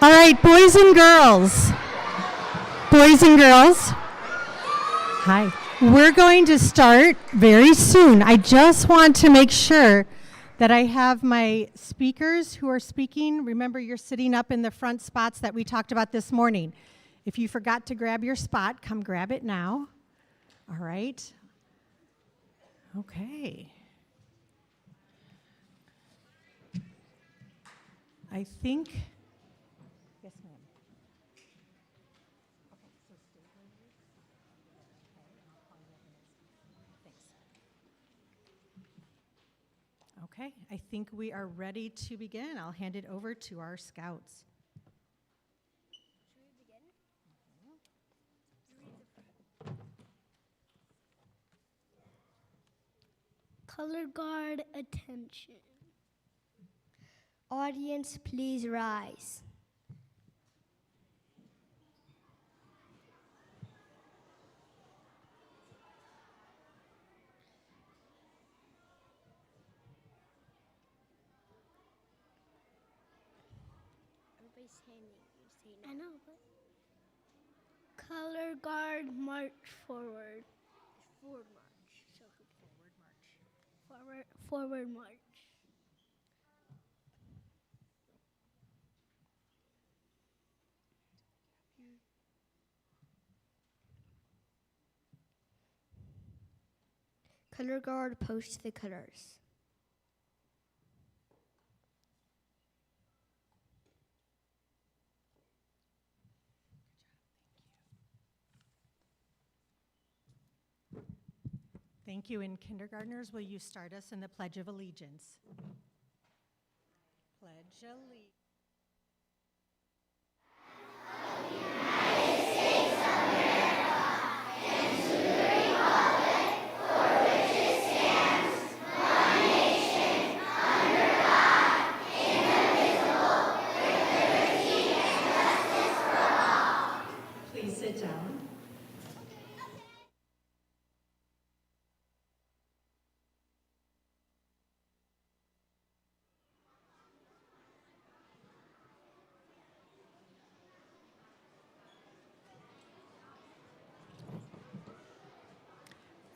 All right, boys and girls. Boys and girls. Hi. We're going to start very soon. I just want to make sure that I have my speakers who are speaking. Remember, you're sitting up in the front spots that we talked about this morning. If you forgot to grab your spot, come grab it now. All right. Okay. I think, yes, ma'am. Okay, so stay where you are. Okay, and I'll call you up in a second. Thanks. Okay, I think we are ready to begin. I'll hand it over to our scouts. Should we begin? Color guard attention. Audience, please rise. Everybody's standing. I know, but color guard, march forward. Forward march. So forward march. Forward march. Color guard, post the colors. Thank you. And kindergartners, will you start us in the Pledge of Allegiance? Pledge allegiance. Please sit down.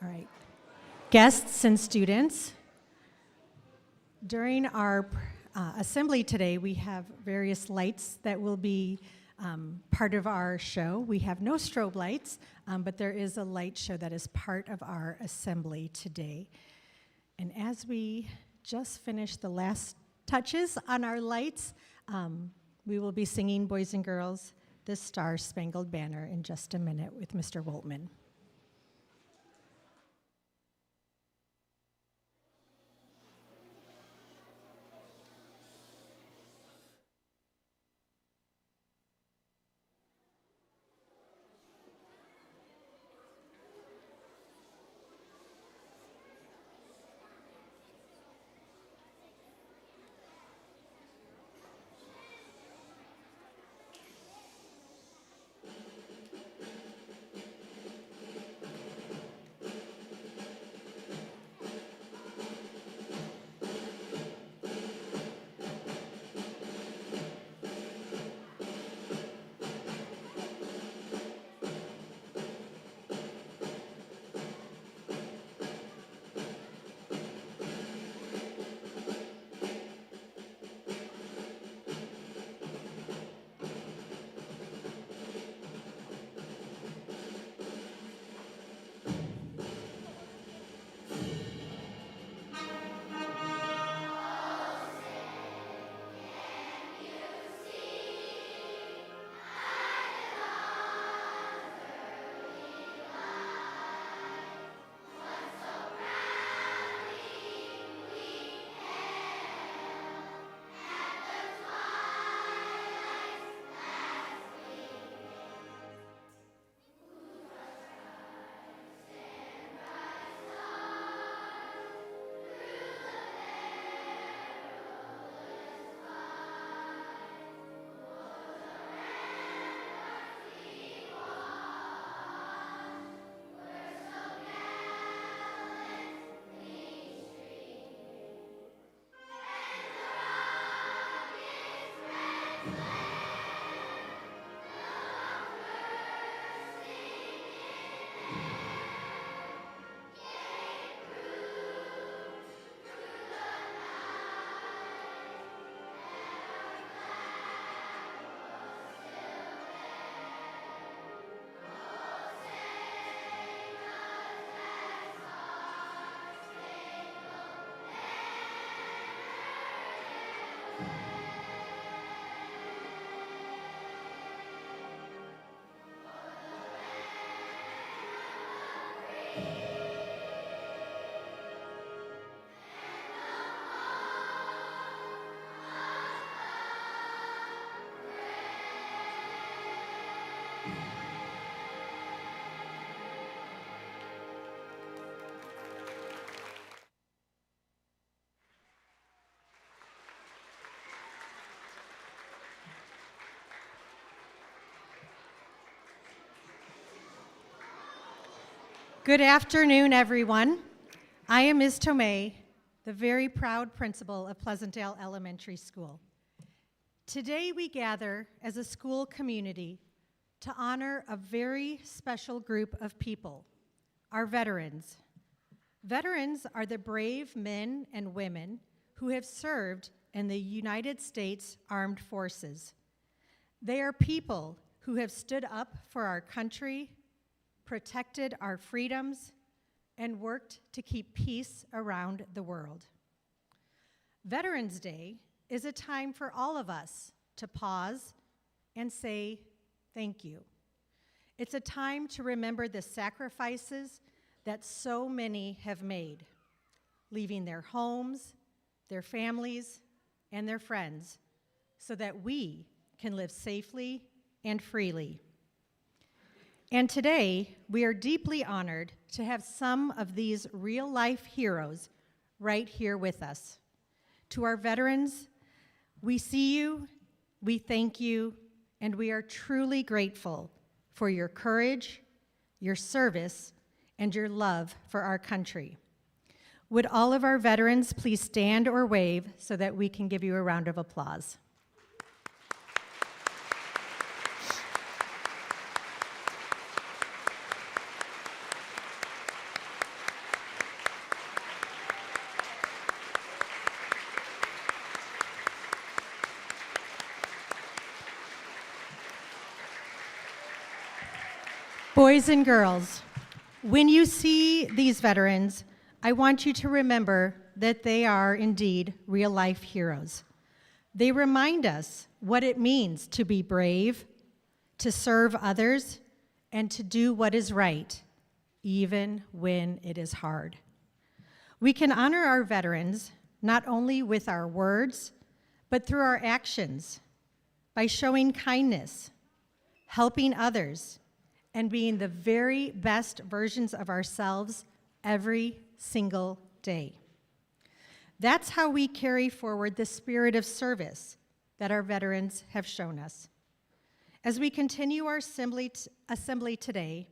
All right. Guests and students, during our assembly today, we have various lights that will be part of our show. We have no strobe lights, but there is a light show that is part of our assembly today. And as we just finish the last touches on our lights, we will be singing, boys and girls, the Star-Spangled Banner in just a minute with Mr. Woltman. Good afternoon, everyone. I am Ms. Tomei, the very proud principal of Pleasantdale Elementary School. Today we gather as a school community to honor a very special group of people, our veterans. Veterans are the brave men and women who have served in the United States Armed Forces. They are people who have stood up for our country, protected our freedoms, and worked to keep peace around the world. Veterans Day is a time for all of us to pause and say thank you. It's a time to remember the sacrifices that so many have made, leaving their homes, their families, and their friends so that we can live safely and freely. And today, we are deeply honored to have some of these real-life heroes right here with us. To our veterans, we see you, we thank you, and we are truly grateful for your courage, your service, and your love for our country. Would all of our veterans please stand or wave so that we can give you a round of applause? Boys and girls, when you see these veterans, I want you to remember that they are indeed real-life heroes. They remind us what it means to be brave, to serve others, and to do what is right, even when it is hard. We can honor our veterans not only with our words, but through our actions, by showing kindness, helping others, and being the very best versions of ourselves every single day. That's how we carry forward the spirit of service that our veterans have shown us. As we continue our assembly today,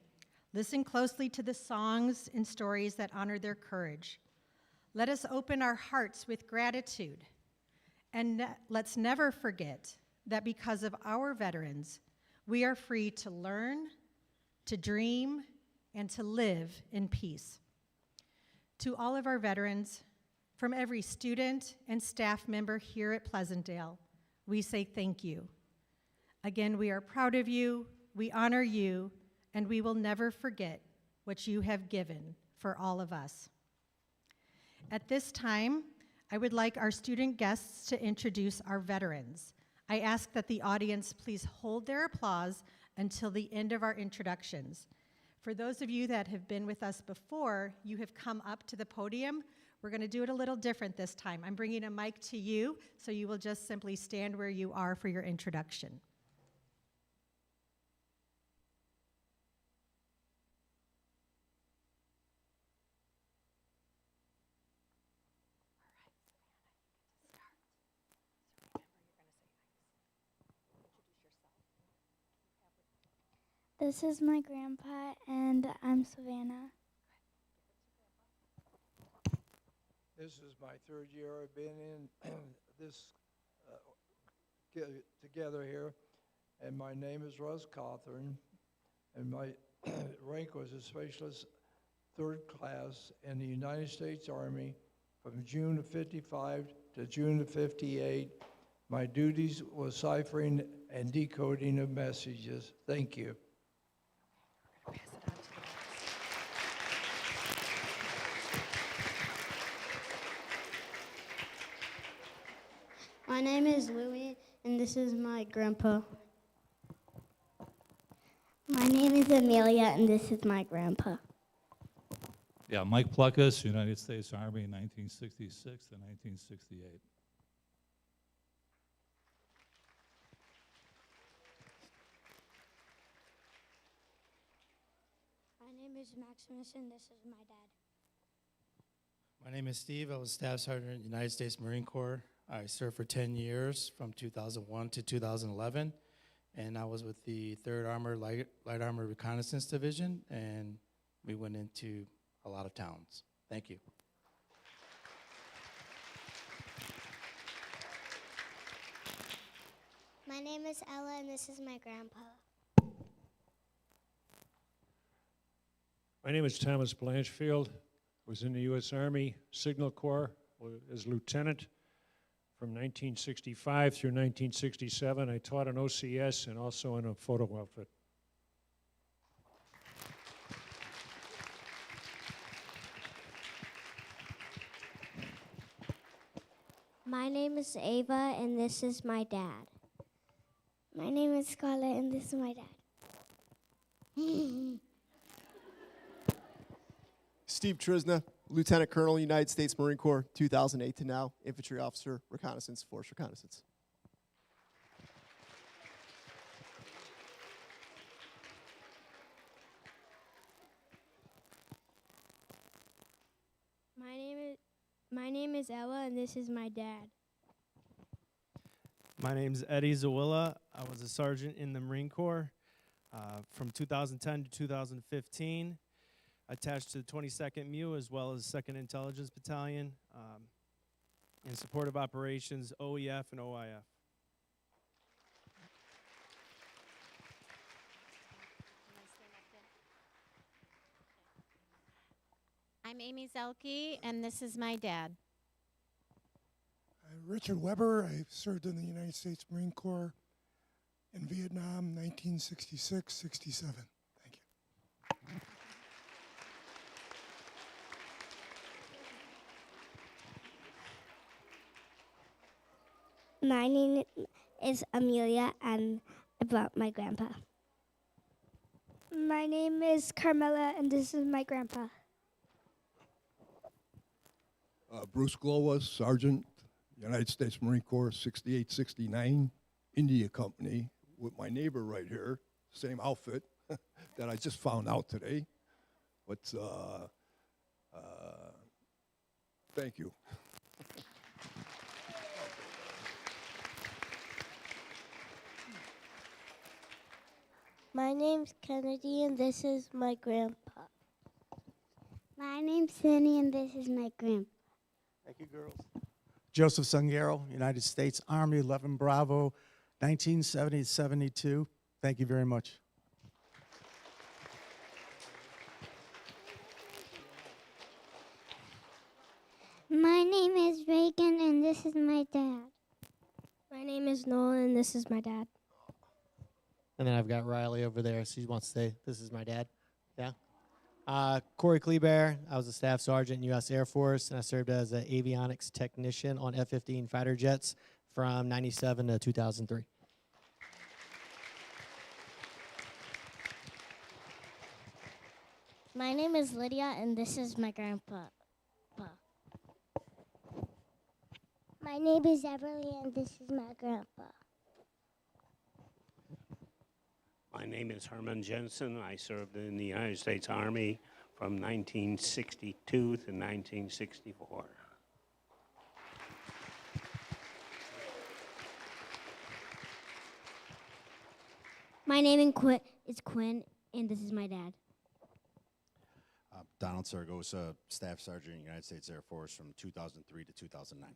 listen closely to the songs and stories that honor their courage. Let us open our hearts with gratitude, and let's never forget that because of our veterans, we are free to learn, to dream, and to live in peace. To all of our veterans, from every student and staff member here at Pleasantdale, we say thank you. Again, we are proud of you, we honor you, and we will never forget what you have given for all of us. At this time, I would like our student guests to introduce our veterans. I ask that the audience please hold their applause until the end of our introductions. For those of you that have been with us before, you have come up to the podium. We're going to do it a little different this time. I'm bringing a mic to you, so you will just simply stand where you are for your introduction. This is my grandpa, and I'm Savannah. This is my third year I've been in this together here, and my name is Russ Cawthorn, and my rank was a specialist third class in the United States Army from June of '55 to June of '58. My duties was ciphering and decoding of messages. Thank you. My name is Louie, and this is my grandpa. My name is Amelia, and this is my grandpa. Yeah, Mike Pluckus, United States Army, 1966 to 1968. is Maximus, and this is my dad. My name is Steve. I was Staff Sergeant in the United States Marine Corps. I served for 10 years from 2001 to 2011, and I was with the 3rd Armored Light Armor Reconnaissance Division, and we went into a lot of towns. Thank you. My name is Ella, and this is my grandpa. My name is Thomas Blanchfield. Was in the U.S. Army Signal Corps as lieutenant from 1965 through 1967. I taught in OCS and also in a photo outfit. My name is Ava, and this is my dad. My name is Scarlett, and this is my dad. Steve Trisna, Lieutenant Colonel, United States Marine Corps, 2008 to now, Infantry Officer, Reconnaissance, Force Reconnaissance. My name is Ella, and this is my dad. My name's Eddie Zawilla. I was a sergeant in the Marine Corps from 2010 to 2015, attached to the 22nd MEU as well as 2nd Intelligence Battalion in support of operations OEF and OIF. I'm Amy Zelke, and this is my dad. I'm Richard Weber. I served in the United States Marine Corps in Vietnam, 1966-67. Thank you. My name is Amelia, and I brought my grandpa. My name is Carmela, and this is my grandpa. Bruce Glowa, Sergeant, United States Marine Corps, 68-69, India Company, with my neighbor right here, same outfit that I just found out today. But thank you. My name's Kennedy, and this is my grandpa. My name's Cindy, and this is my grandpa. Thank you, girls. Joseph Sungaro, United States Army, 11 Bravo, 1970-72. Thank you very much. My name is Reagan, and this is my dad. My name is Nolan, and this is my dad. And then I've got Riley over there. She wants to say, this is my dad. Yeah. Corey Kleber. I was a staff sergeant in U.S. Air Force, and I served as an avionics technician on F-15 fighter jets from 97 to 2003. My name is Lydia, and this is my grandpa. My name is Everly, and this is my grandpa. My name is Herman Jensen. I served in the United States Army from 1962 to 1964. My name is Quinn, and this is my dad. Donald Saragosa, Staff Sergeant, United States Air Force from 2003 to 2009.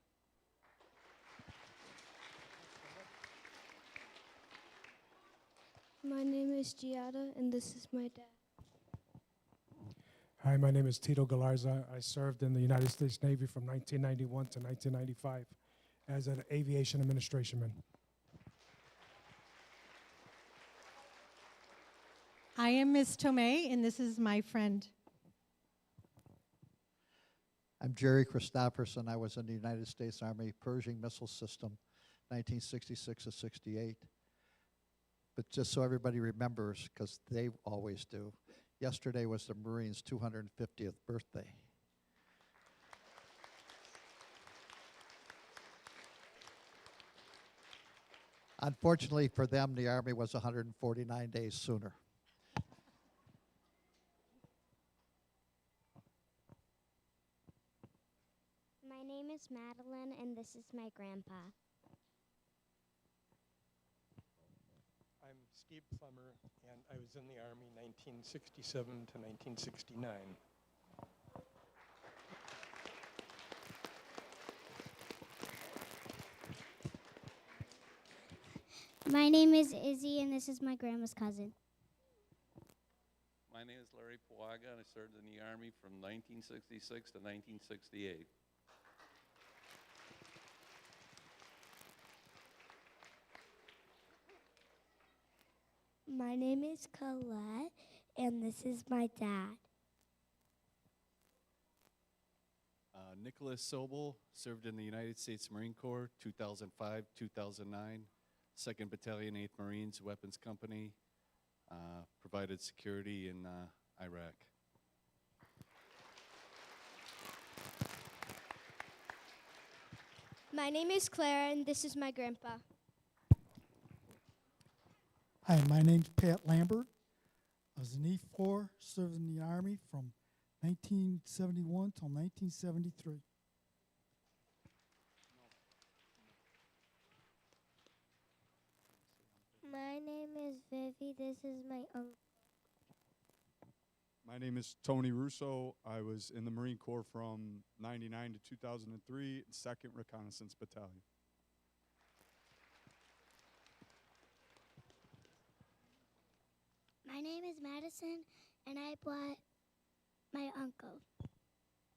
My name is Giada, and this is my dad. Hi, my name is Tito Galarza. I served in the United States Navy from 1991 to 1995 as an aviation administrationman. I am Miss Tomei, and this is my friend. I'm Jerry Christopherson. I was in the United States Army Pershing Missile System, 1966 to 68. But just so everybody remembers, because they always do, yesterday was the Marines' 250th birthday. Unfortunately for them, the Army was 149 days sooner. name is Madeline, and this is my grandpa. I'm Steve Plummer, and I was in the Army 1967 to 1969. My name is Izzy, and this is my grandma's cousin. My name is Larry Pawaga, and I served in the Army from 1966 to 1968. My name is Colette, and this is my dad. Nicholas Sobel served in the United States Marine Corps 2005-2009, 2nd Battalion, 8th Marines, Weapons Company, provided security in Iraq. My name is Clara, and this is my grandpa. Hi, my name's Pat Lambert. I was in E4, served in the Army from 1971 till 1973. My name is Vivi. This is my uncle. My name is Tony Russo. I was in the Marine Corps from 99 to 2003, 2nd Reconnaissance Battalion. My name is Madison, and I brought my uncle.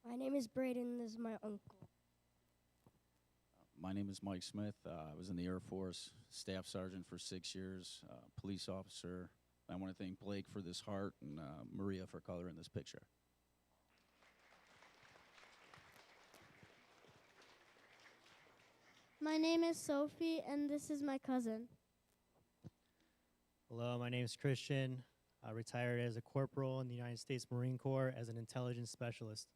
My name is Braden, this is my uncle. My name is Mike Smith. I was in the Air Force, Staff Sergeant for 6 years, police officer. I want to thank Blake for this heart and Maria for coloring this picture. My name is Sophie, and this is my cousin. Hello, my name is Christian. I retired as a corporal in the United States Marine Corps as an intelligence specialist.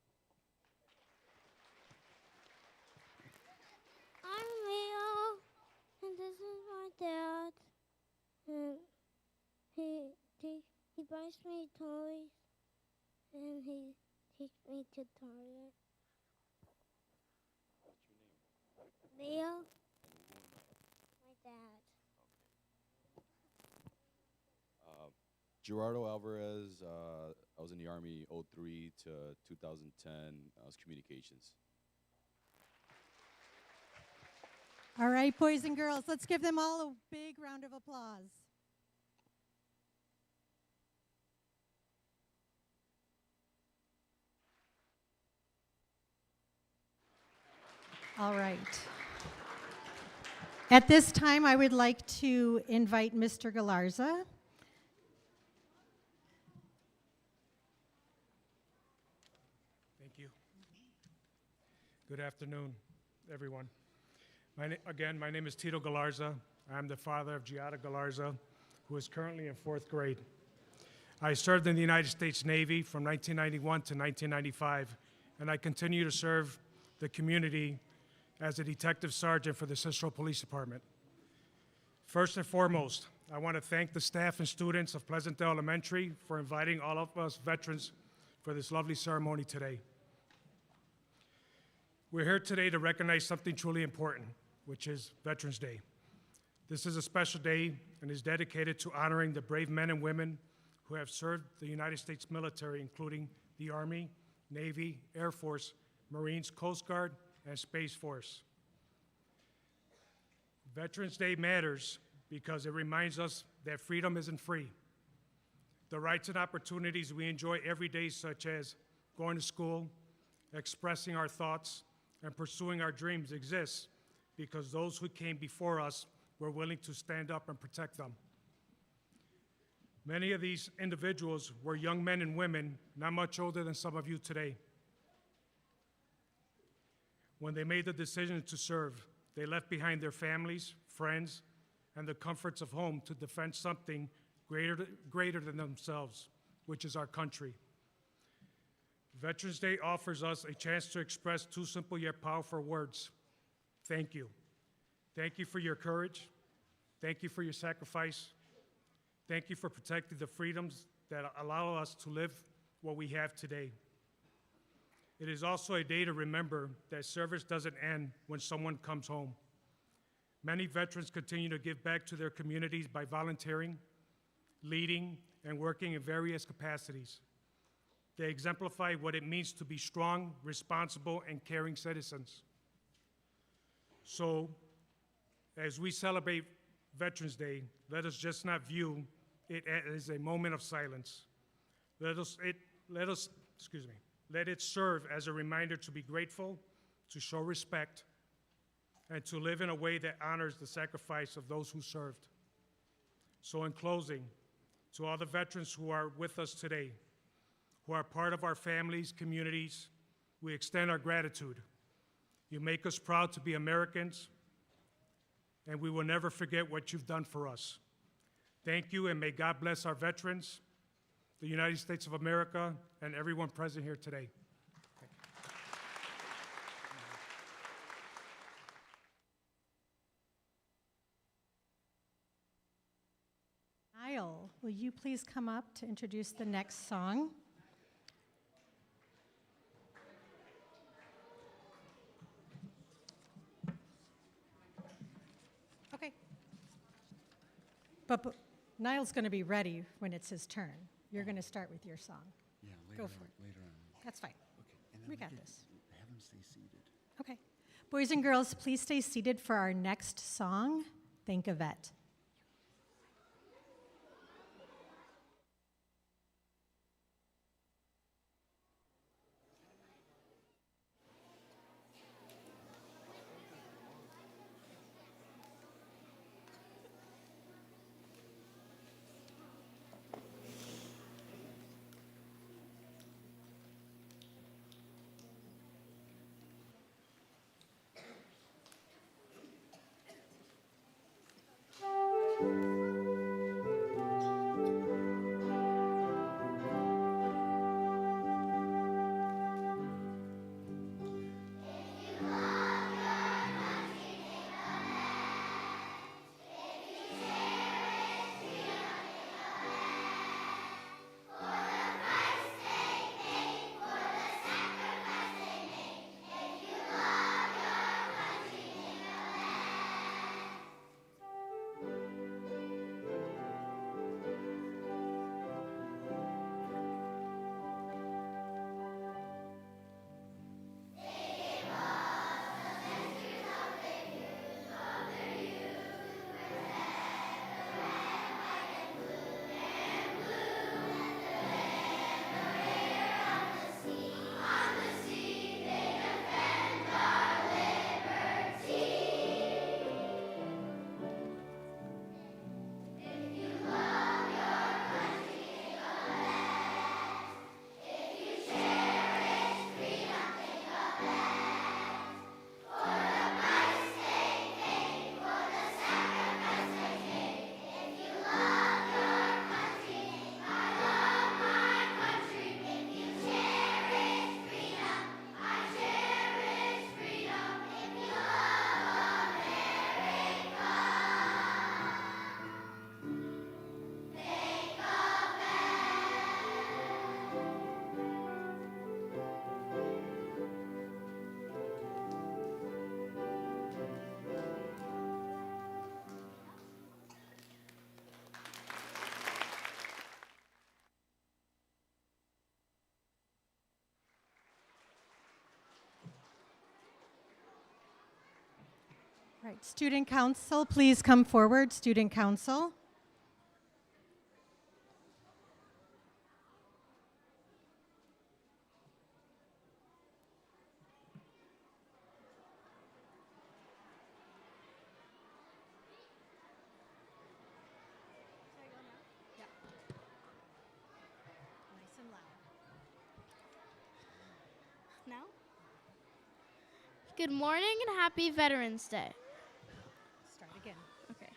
I'm Leo, and this is my dad. And he buys me toys, and he takes me to Target. What's your name? Leo. My dad. Gerardo Alvarez, I was in the Army 03 to 2010. I was communications. All right, boys and girls, let's give them all a big round of applause. All right. At this time, I would like to invite Mr. Galarza. Thank you. Good afternoon, everyone. Again, my name is Tito Galarza. I'm the father of Giada Galarza, who is currently in 4th grade. I served in the United States Navy from 1991 to 1995, and I continue to serve the community as a detective sergeant for the Cicero Police Department. First and foremost, I want to thank the staff and students of Pleasantdale Elementary for inviting all of us veterans for this lovely ceremony today. We're here today to recognize something truly important, which is Veterans Day. This is a special day and is dedicated to honoring the brave men and women who have served the United States military, including the Army, Navy, Air Force, Marines, Coast Guard, and Space Force. Veterans Day matters because it reminds us that freedom isn't free. The rights and opportunities we enjoy every day, such as going to school, expressing our thoughts, and pursuing our dreams, exist because those who came before us were willing to stand up and protect them. Many of these individuals were young men and women, not much older than some of you today. When they made the decision to serve, they left behind their families, friends, and the comforts of home to defend something greater than themselves, which is our country. Veterans Day offers us a chance to express two simple yet powerful words: thank you. Thank you for your courage. Thank you for your sacrifice. Thank you for protecting the freedoms that allow us to live what we have today. It is also a day to remember that service doesn't end when someone comes home. Many veterans continue to give back to their communities by volunteering, leading, and working in various capacities. They exemplify what it means to be strong, responsible, and caring citizens. So, as we celebrate Veterans Day, let us just not view it as a moment of silence. Let it serve as a reminder to be grateful, to show respect, and to live in a way that honors the sacrifice of those who served. So in closing, to all the veterans who are with us today, who are part of our families, communities, we extend our gratitude. You make us proud to be Americans, and we will never forget what you've done for us. Thank you, and may God bless our veterans, the United States of America, and everyone present here today. Niall, will you please come up to introduce the next song? Okay. But Niall's going to be ready when it's his turn. You're going to start with your song. Yeah, Go for it. later on. That's fine. Okay. And We then got could this. Have them stay seated. Okay. Boys and girls, please stay seated for our next song, Think a Vet. Right, Student Council, please come forward. Student Council. Nice and loud. Now? Good morning and happy Veterans Day. Start again. Okay.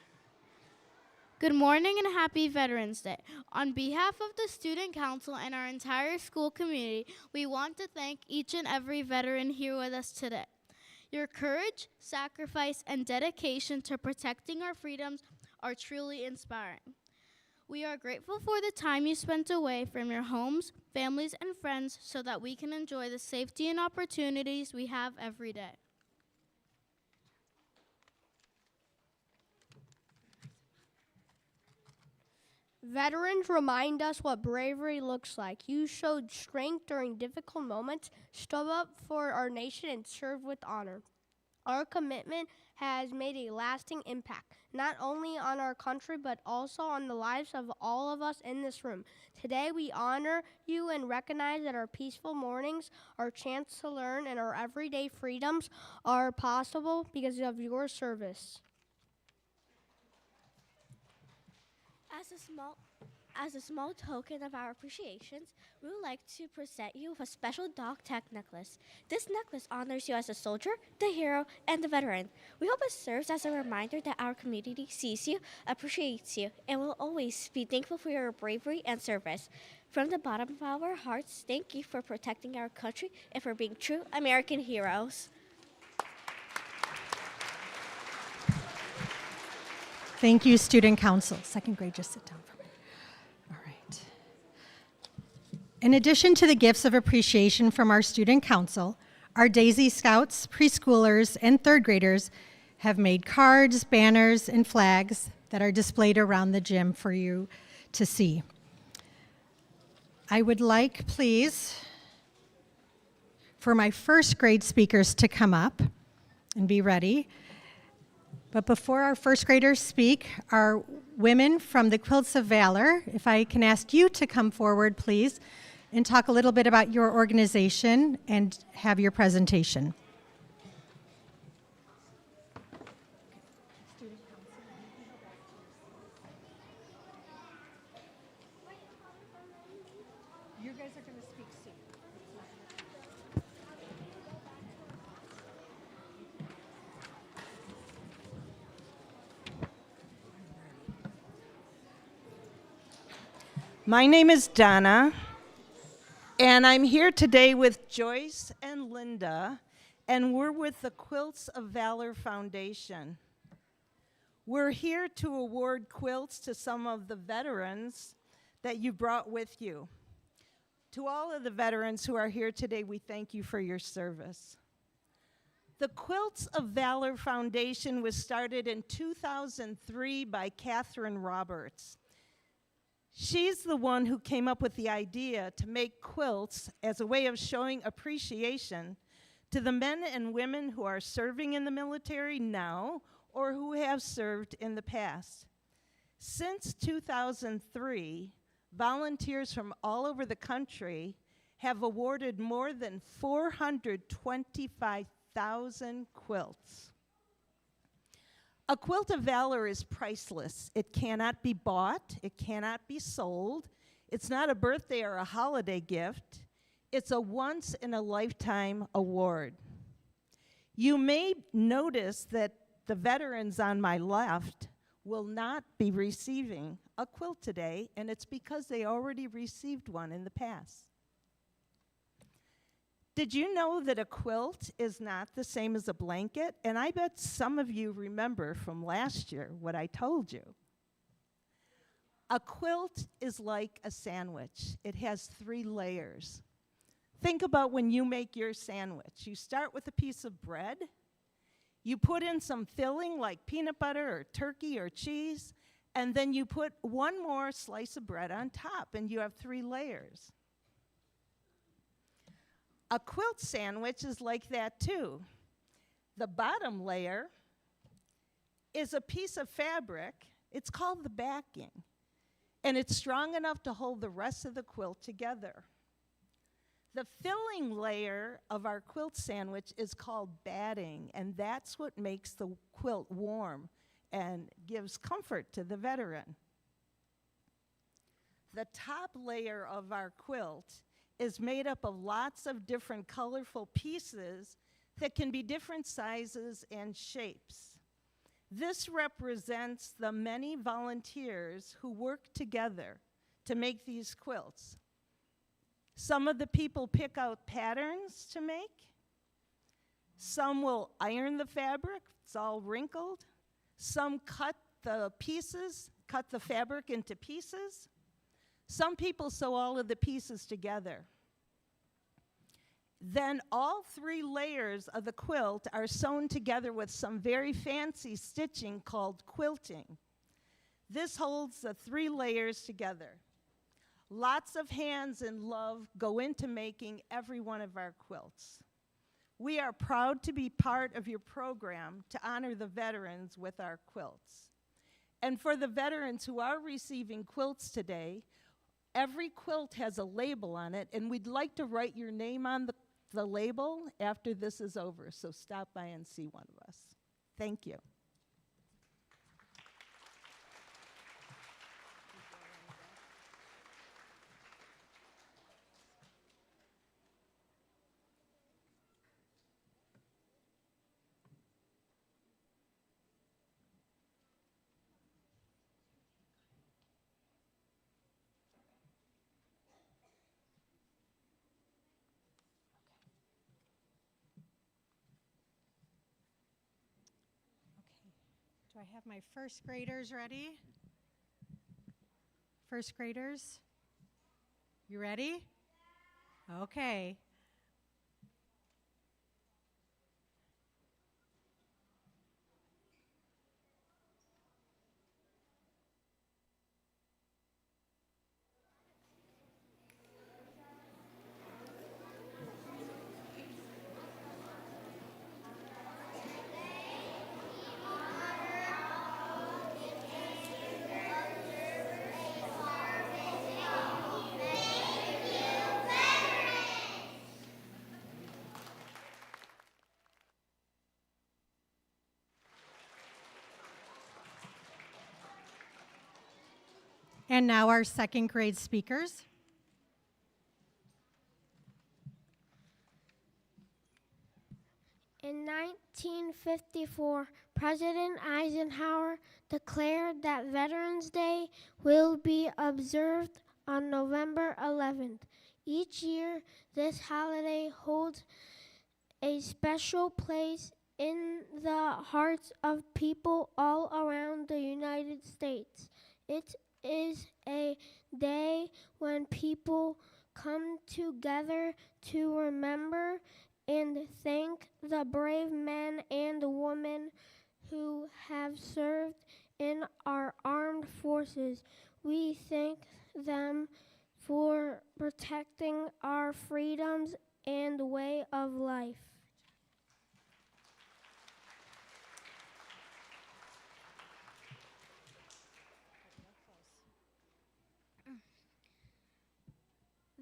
Good morning and happy Veterans Day. On behalf of the Student Council and our entire school community, we want to thank each and every veteran here with us today. Your courage, sacrifice, and dedication to protecting our freedoms are truly inspiring. We are grateful for the time you spent away from your homes, families, and friends so that we can enjoy the safety and opportunities we have every day. Veterans remind us what bravery looks like. You showed strength during difficult moments, stood up for our nation, and served with honor. Our commitment has made a lasting impact, not only on our country, but also on the lives of all of us in this room. Today, we honor you and recognize that our peaceful mornings, our chance to learn, and our everyday freedoms are possible because of your service. As a small token of our appreciations, we would like to present you with a special dog tag necklace. This necklace honors you as a soldier, the hero, and the veteran. We hope it serves as a reminder that our community sees you, appreciates you, and will always be thankful for your bravery and service. From the bottom of our hearts, thank you for protecting our country and for being true American heroes. Thank you, Student Council. Second grade, just sit down for me. All right. In addition to the gifts of appreciation from our Student Council, our Daisy Scouts, preschoolers, and third graders have made cards, banners, and flags that are displayed around the gym for you to see. I would like, please, for my first grade speakers to come up and be ready. But before our first graders speak, our women from the Quilts of Valor, if I can ask you to come forward, please, and talk a little bit about your organization and have your presentation. You guys are going to speak soon. My name is Donna, and I'm here today with Joyce and Linda, and we're with the Quilts of Valor Foundation. We're here to award quilts to some of the veterans that you brought with you. To all of the veterans who are here today, we thank you for your service. The Quilts of Valor Foundation was started in 2003 by Catherine Roberts. She's the one who came up with the idea to make quilts as a way of showing appreciation to the men and women who are serving in the military now or who have served in the past. Since 2003, volunteers from all over the country have awarded more than 425,000 quilts. A quilt of valor is priceless. It cannot be bought. It cannot be sold. It's not a birthday or a holiday gift. It's a once-in-a-lifetime award. You may notice that the veterans on my left will not be receiving a quilt today, and it's because they already received one in the past. Did you know that a quilt is not the same as a blanket? And I bet some of you remember from last year what I told you. A quilt is like a sandwich. It has 3 layers. Think about when you make your sandwich. You start with a piece of bread. You put in some filling like peanut butter or turkey or cheese, and then you put one more slice of bread on top, and you have 3 layers. A quilt sandwich is like that too. The bottom layer is a piece of fabric. It's called the backing, and it's strong enough to hold the rest of the quilt together. The filling layer of our quilt sandwich is called batting, and that's what makes the quilt warm and gives comfort to the veteran. The top layer of our quilt is made up of lots of different colorful pieces that can be different sizes and shapes. This represents the many volunteers who work together to make these quilts. Some of the people pick out patterns to make. Some will iron the fabric, it's all wrinkled. Some cut the pieces cut the fabric into pieces. Some people sew all of the pieces together. Then all 3 layers of the quilt are sewn together with some very fancy stitching called quilting. This holds the 3 layers together. Lots of hands and love go into making every one of our quilts. We are proud to be part of your program to honor the veterans with our quilts. And for the veterans who are receiving quilts today, every quilt has a label on it, and we'd like to write your name on the label after this is over, so stop by and see one of us. Thank you. Do I have my first graders ready? First graders? You ready? Okay. And now our second grade speakers. In 1954, President Eisenhower declared that Veterans Day will be observed on November 11th. Each year, this holiday holds a special place in the hearts of people all around the United States. It is a day when people come together to remember and thank the brave men and women who have served in our armed forces. We thank them for protecting our freedoms and way of life.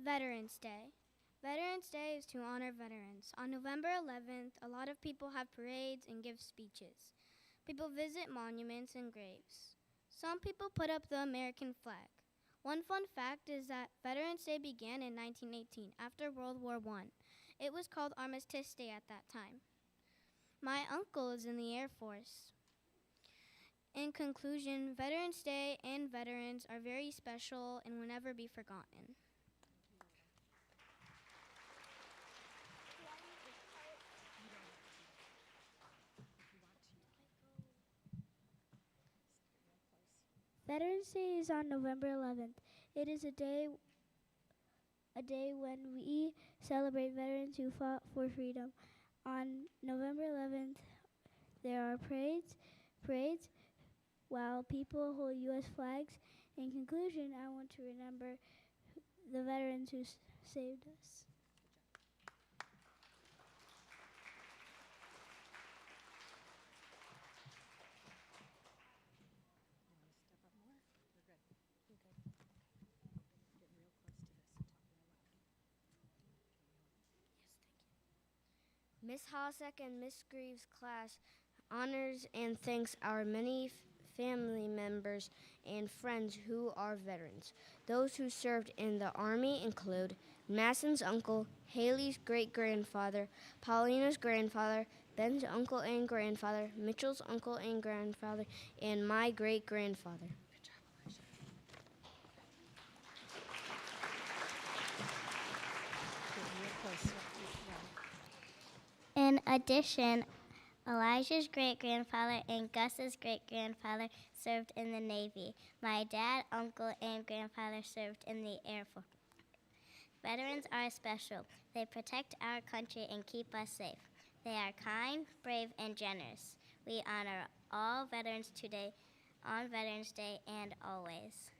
Veterans Day. Veterans Day is to honor veterans. On November 11th, a lot of people have parades and give speeches. People visit monuments and graves. Some people put up the American flag. One fun fact is that Veterans Day began in 1918 after World War I. It was called Armistice Day at that time. My uncle is in the Air Force. In conclusion, Veterans Day and veterans are very special and will never be forgotten. Veterans Day is on November 11th. It is a day when we celebrate veterans who fought for freedom. On November 11th, there are parades while people hold U.S. flags. In conclusion, I want to remember the veterans who saved us. Miss Hossack and Miss Greaves' class honors and thanks our many family members and friends who are veterans. Those who served in the Army include Masson's uncle, Haley's great-grandfather, Paulina's grandfather, Ben's uncle and grandfather, Mitchell's uncle and grandfather, and my great-grandfather. In addition, Elijah's great-grandfather and Gus's great-grandfather served in the Navy. My dad, uncle, and grandfather served in the Air Force. Veterans are special. They protect our country and keep us safe. They are kind, brave, and generous. We honor all veterans today, on Veterans Day, and always.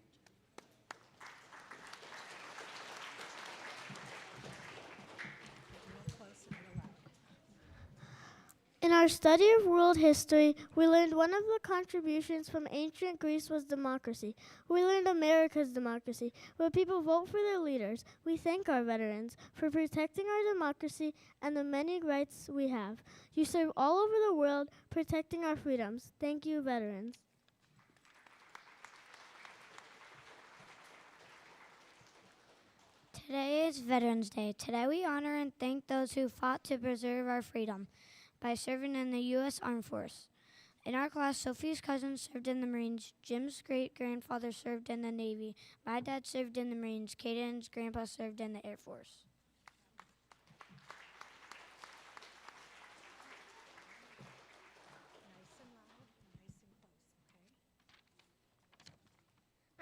In our study of world history, we learned one of the contributions from ancient Greece was democracy. We learned America's democracy, where people vote for their leaders. We thank our veterans for protecting our democracy and the many rights we have. You serve all over the world, protecting our freedoms. Thank you, veterans. Today is Veterans Day. Today we honor and thank those who fought to preserve our freedom by serving in the U.S. Armed Force. In our class, Sophie's cousin served in the Marines. Jim's great-grandfather served in the Navy. My dad served in the Marines. Caden's grandpa served in the Air Force.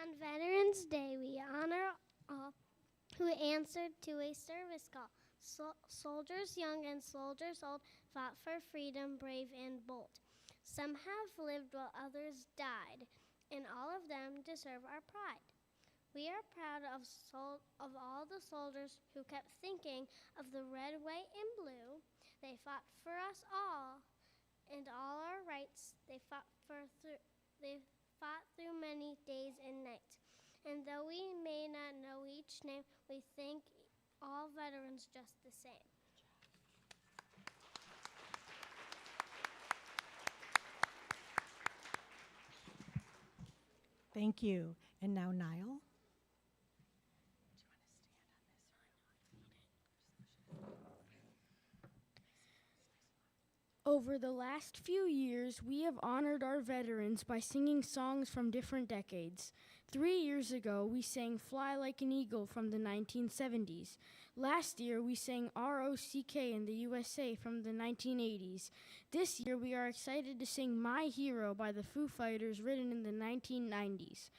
On Veterans Day, we honor all who answered to a service call. Soldiers young and soldiers old fought for freedom, brave and bold. Some have lived while others died, and all of them deserve our pride. We are proud of all the soldiers who kept thinking of the red, white, and blue. They fought for us all and all our rights. They fought through many days and nights. And though we may not know each name, we thank all veterans just the same. Thank you. And now Niall. Over the last few years, we have honored our veterans by singing songs from different decades. 3 years ago, we sang Fly Like an Eagle from the 1970s. Last year, we sang ROCK in the USA from the 1980s. This year, we are excited to sing My Hero by the Foo Fighters, written in the 1990s.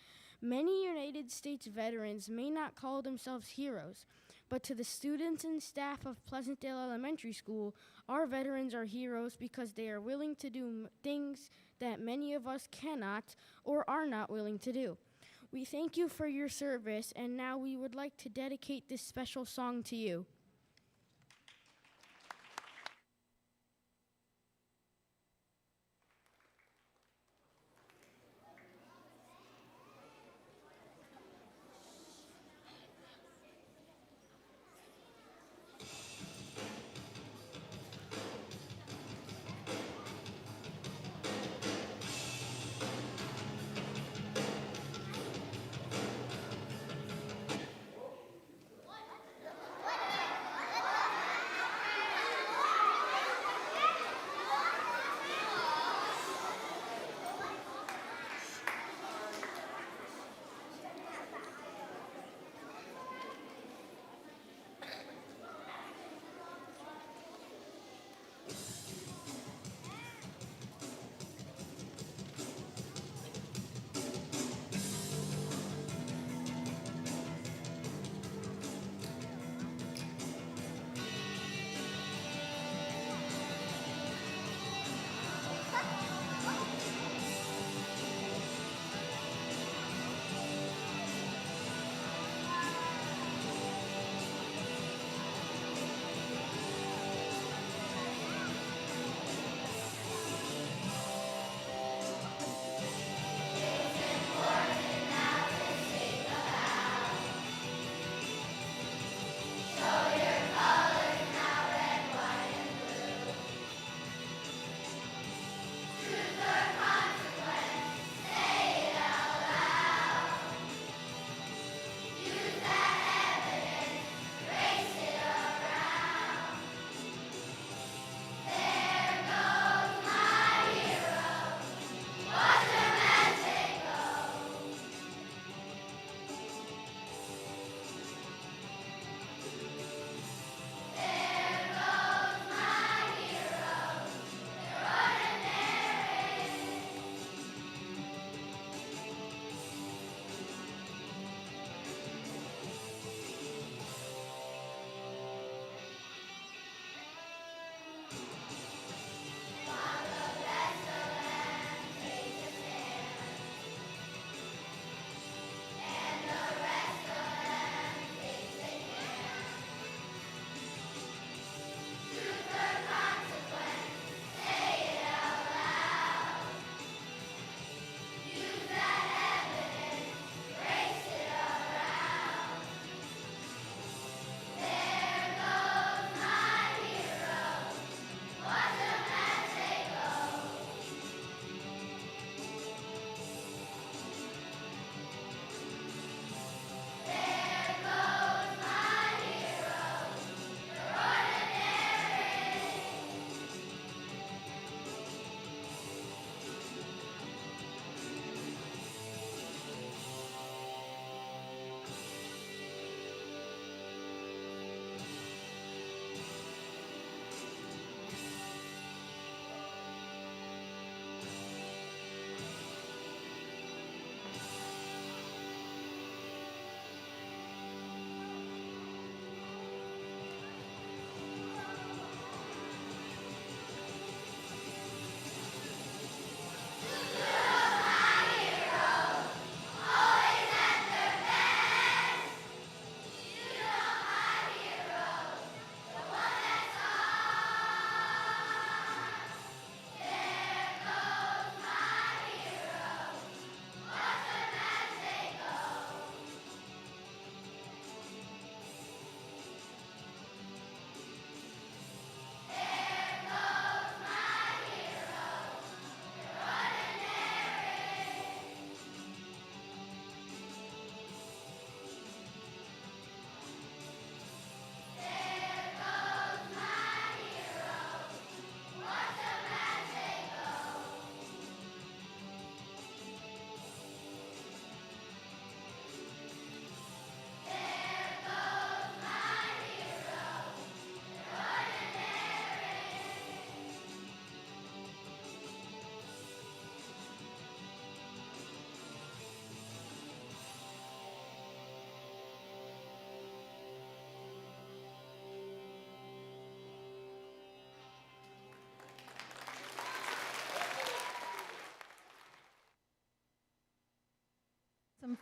Many United States veterans may not call themselves heroes, but to the students and staff of Pleasantdale Elementary School, our veterans are heroes because they are willing to do things that many of us cannot or are not willing to do. We thank you for your service, and now we would like to dedicate this special song to you.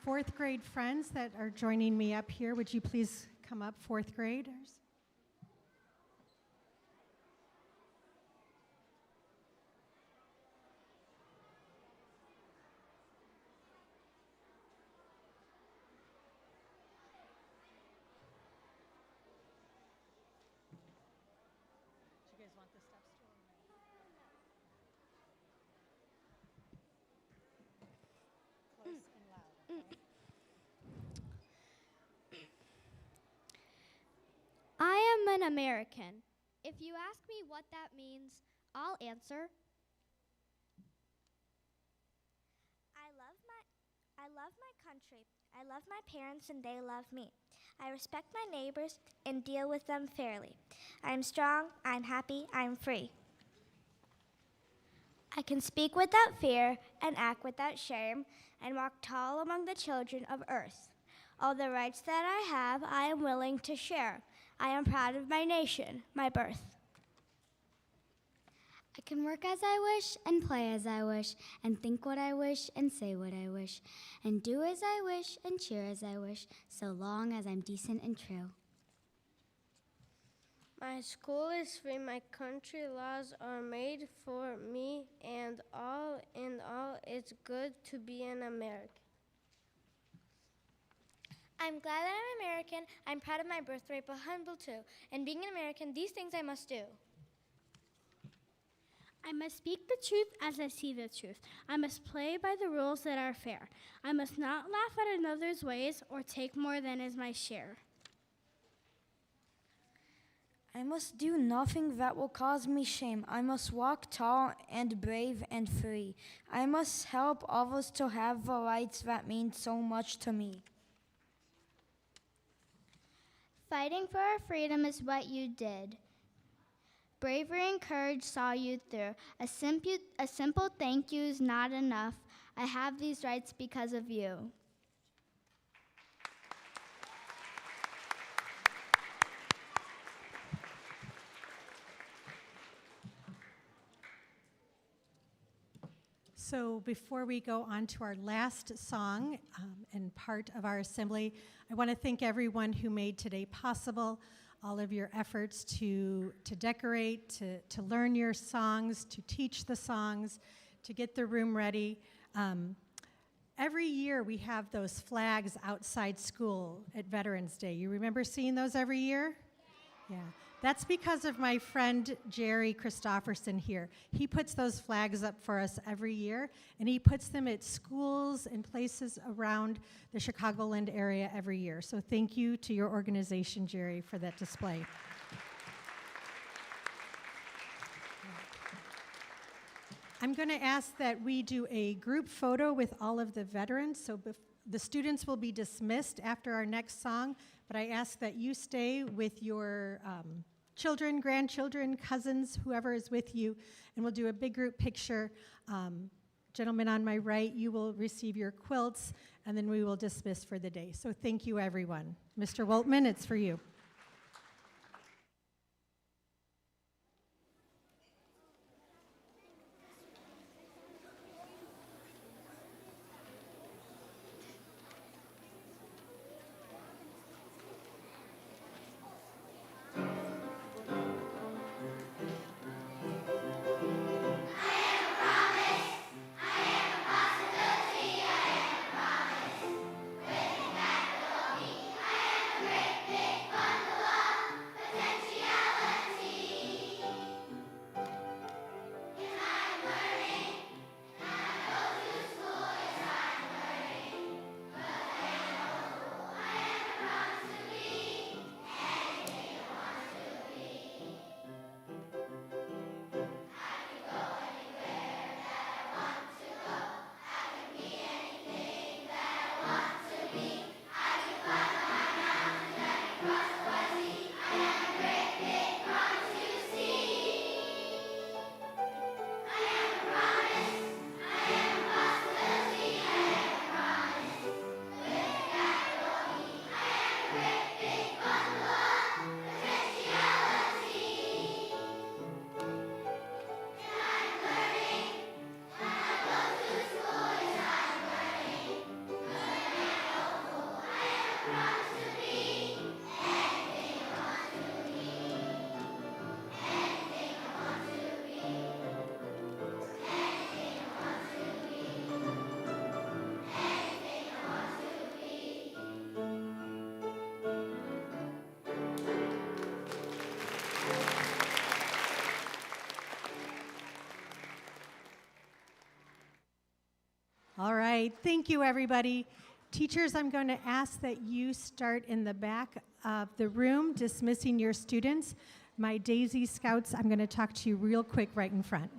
fourth grade friends that are joining me up here. Would you please come up, fourth graders? I am an American. If you ask me what that means, I'll answer. I love my country. I love my parents and they love me. I respect my neighbors and deal with them fairly. I'm strong, I'm happy, I'm free. I can speak without fear and act without shame and walk tall among the children of earth. All the rights that I have, I am willing to share. I am proud of my nation, my birth. I can work as I wish and play as I wish and think what I wish and say what I wish and do as I wish and cheer as I wish, so long as I'm decent and true. My school is free, my country laws are made for me, and all in all, it's good to be an American. I'm glad that I'm American. I'm proud of my birthright, but humble too. And being an American, these things I must do. I must speak the truth as I see the truth. I must play by the rules that are fair. I must not laugh at another's ways or take more than is my share. I must do nothing that will cause me shame. I must walk tall and brave and free. I must help others to have the rights that mean so much to me. Fighting for our freedom is what you did. Bravery and courage saw you through. A simple thank you is not enough. I have these rights because of you. So before we go on to our last song and part of our assembly, I want to thank everyone who made today possible, all of your efforts to decorate, to learn your songs, to teach the songs, to get the room ready. Every year we have those flags outside school at Veterans Day. You remember seeing those every year? Yeah. That's because of my friend Jerry Christopherson here. He puts those flags up for us every year, and he puts them at schools and places around the Chicagoland area every year. So thank you to your organization, Jerry, for that display. I'm going to ask that we do a group photo with all of the veterans. So the students will be dismissed after our next song, but I ask that you stay with your children, grandchildren, cousins, whoever is with you, and we'll do a big group picture. Gentlemen on my right, you will receive your quilts, and then we will dismiss for the day. So thank you, everyone. Mr. Woltman, it's for you. Big fun. All right, thank you, everybody. Teachers, I'm going to ask that you start in the back of the room, dismissing your students. My Daisy Scouts, I'm going to talk to you real quick right in front.